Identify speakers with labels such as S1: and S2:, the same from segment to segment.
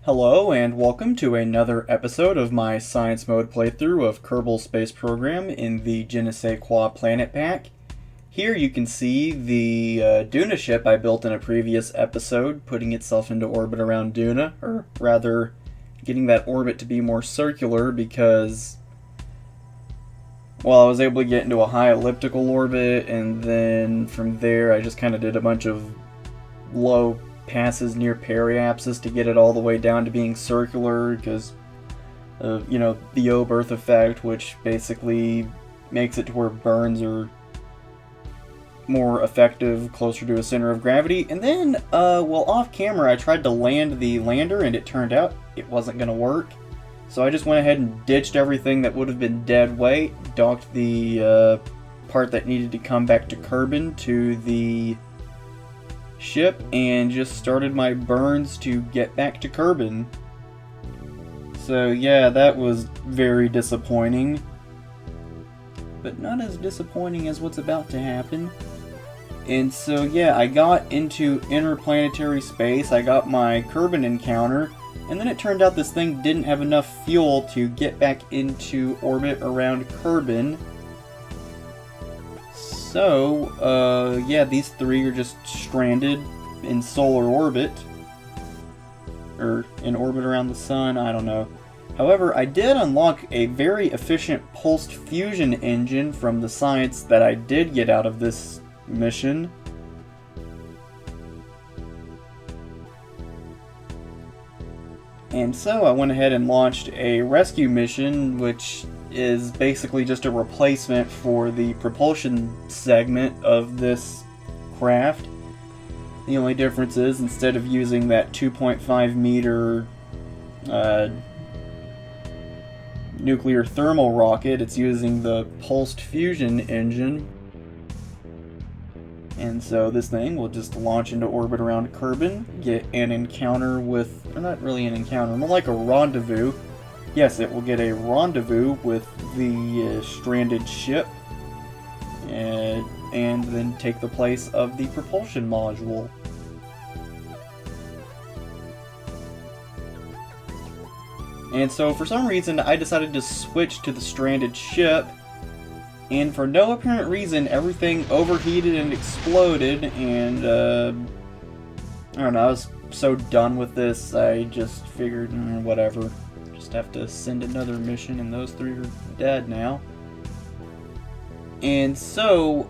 S1: Hello and welcome to another episode of my Science Mode playthrough of Kerbal Space Program in the JNSQ Planet Pack. Here you can see the Duna ship I built in a previous episode, putting itself into orbit around Duna, or rather, getting that orbit to be more circular because, well, I was able to get into a high elliptical orbit, and then from there I just kind of did a bunch of low passes near periapsis to get it all the way down to being circular because of, the O-berth effect, which basically makes it to where burns are more effective, closer to a center of gravity. And then, off camera I tried to land the lander and it turned out it wasn't going to work. So I just went ahead and ditched everything that would have been dead weight, docked the part that needed to come back to Kerbal to the ship, and just started my burns to get back to Kerbal. So yeah, that was very disappointing. But not as disappointing as what's about to happen. And so yeah, I got into interplanetary space, I got my Kerbal encounter, and then it turned out this thing didn't have enough fuel to get back into orbit around Kerbal. So, yeah, these three are just stranded in solar orbit. Or in orbit around the sun, I don't know. However, I did unlock a very efficient pulsed fusion engine from the science that I did get out of this mission. And so I went ahead and launched a rescue mission, which is basically just a replacement for the propulsion segment of this craft. The only difference is, instead of using that 2.5 meter nuclear thermal rocket, it's using the pulsed fusion engine. And so this thing will just launch into orbit around Kerbal, get an encounter with, or not really an encounter, more like a rendezvous. Yes, it will get a rendezvous with the stranded ship, and then take the place of the propulsion module. And so for some reason I decided to switch to the stranded ship, and for no apparent reason everything overheated and exploded, and I don't know, I was so done with this I just figured, whatever. Just have to send another mission, and those three are dead now. And so,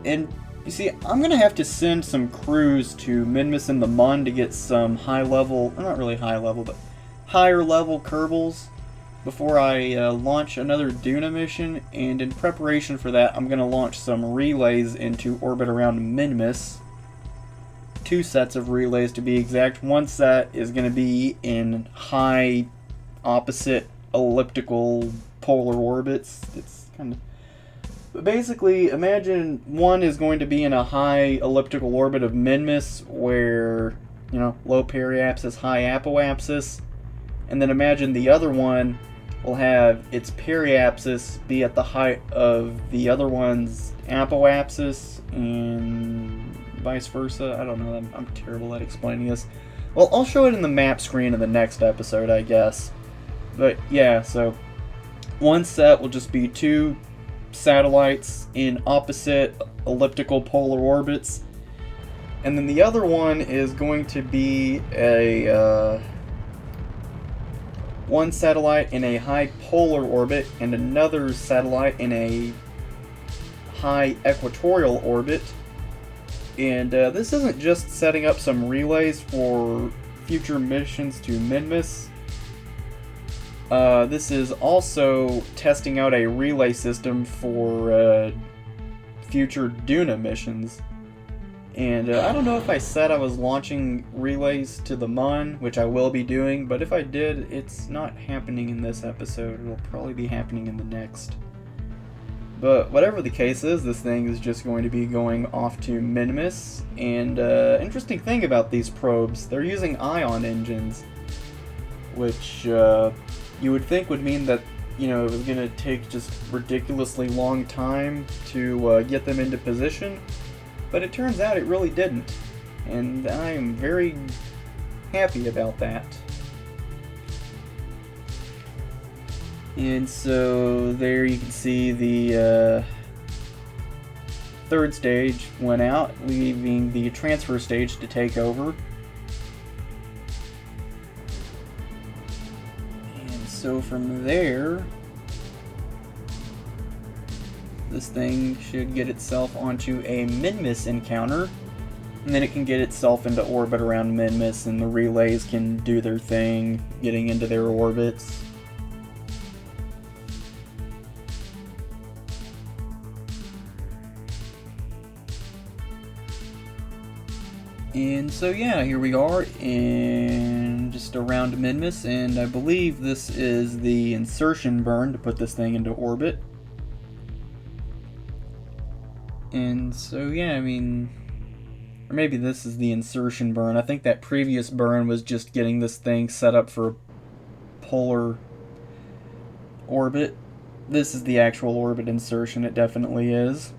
S1: and you see, I'm gonna have to send some crews to Minmus and the Mun to get some high level, well, not really high level, but higher level Kerbals before I launch another Duna mission. And in preparation for that, I'm gonna launch some relays into orbit around Minmus. 2 sets of relays to be exact. One set is gonna be in high opposite elliptical polar orbits. It's kind of, but basically imagine one is going to be in a high elliptical orbit of Minmus where, low periapsis, high apoapsis, and then imagine the other one will have its periapsis be at the height of the other one's apoapsis, and vice versa. I don't know, I'm terrible at explaining this. Well, I'll show it in the map screen in the next episode, I guess. But yeah, so one set will just be 2 satellites in opposite elliptical polar orbits, and then the other one is going to be a one satellite in a high polar orbit and another satellite in a high equatorial orbit. And this isn't just setting up some relays for future missions to Minmus. This is also testing out a relay system for future Duna missions. And I don't know if I said I was launching relays to the Mun, which I will be doing, but if I did, it's not happening in this episode. It'll probably be happening in the next. But whatever the case is, this thing is just going to be going off to Minmus. And interesting thing about these probes, they're using ion engines, which you would think would mean that, it was going to take just ridiculously long time to get them into position. But it turns out it really didn't. And I am very happy about that. And so there you can see the third stage went out, leaving the transfer stage to take over. And so from there, this thing should get itself onto a Minmus encounter, and then it can get itself into orbit around Minmus, and the relays can do their thing, getting into their orbits. And so yeah, here we are in just around Minmus, and I believe this is the insertion burn to put this thing into orbit. And so yeah, I mean, or maybe this is the insertion burn. I think that previous burn was just getting this thing set up for a polar orbit. This is the actual orbit insertion, it definitely is.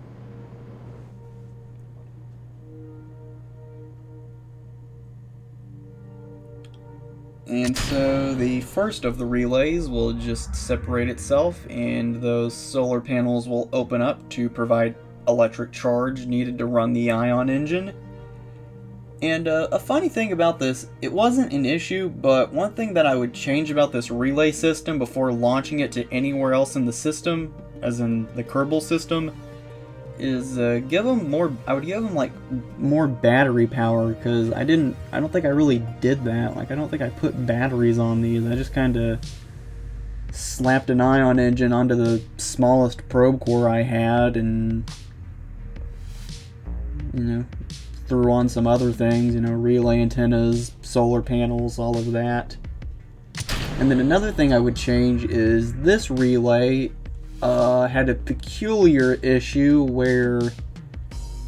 S1: And so the first of the relays will just separate itself, and those solar panels will open up to provide electric charge needed to run the ion engine. And a funny thing about this, it wasn't an issue, but one thing that I would change about this relay system before launching it to anywhere else in the system, as in the Kerbal system, is give them more. I would give them like more battery power, because I don't think I really did that. Like, I don't think I put batteries on these. I just kind of slapped an ion engine onto the smallest probe core I had, and you know, threw on some other things, you know, relay antennas, solar panels, all of that. And then another thing I would change is this relay had a peculiar issue where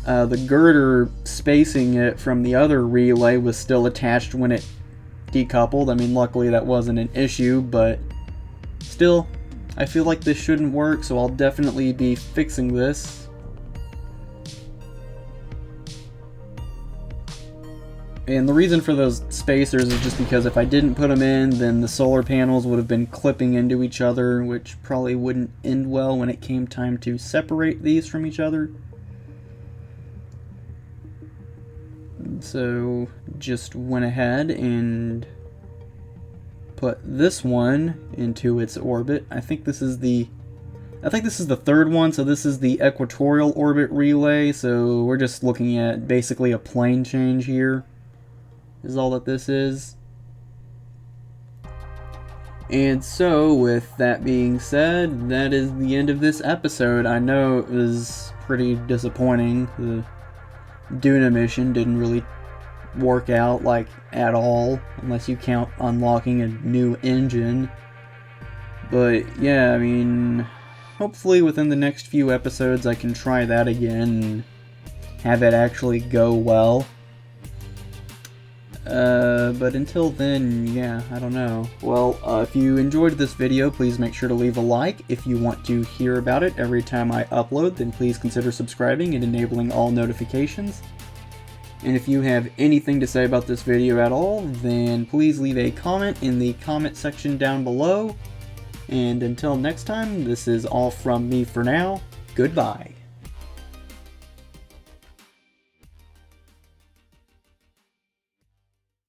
S1: the girder spacing it from the other relay was still attached when it decoupled. I mean, luckily that wasn't an issue, but still, I feel like this shouldn't work, so I'll definitely be fixing this. And the reason for those spacers is just because if I didn't put them in, then the solar panels would have been clipping into each other, which probably wouldn't end well when it came time to separate these from each other. So just went ahead and put this one into its orbit. I think this is the third one, so this is the equatorial orbit relay, so we're just looking at basically a plane change here. Is all that this is. And so, with that being said, that is the end of this episode. I know it was pretty disappointing. The Duna mission didn't really work out, like, at all, unless you count unlocking a new engine. But yeah, I mean, hopefully within the next few episodes I can try that again and have it actually go well. But until then, yeah, I don't know. Well, if you enjoyed this video, please make sure to leave a like. If you want to hear about it every time I upload, then please consider subscribing and enabling all notifications. And if you have anything to say about this video at all, then please leave a comment in the comment section down below. And until next time, this is all from me for now. Goodbye.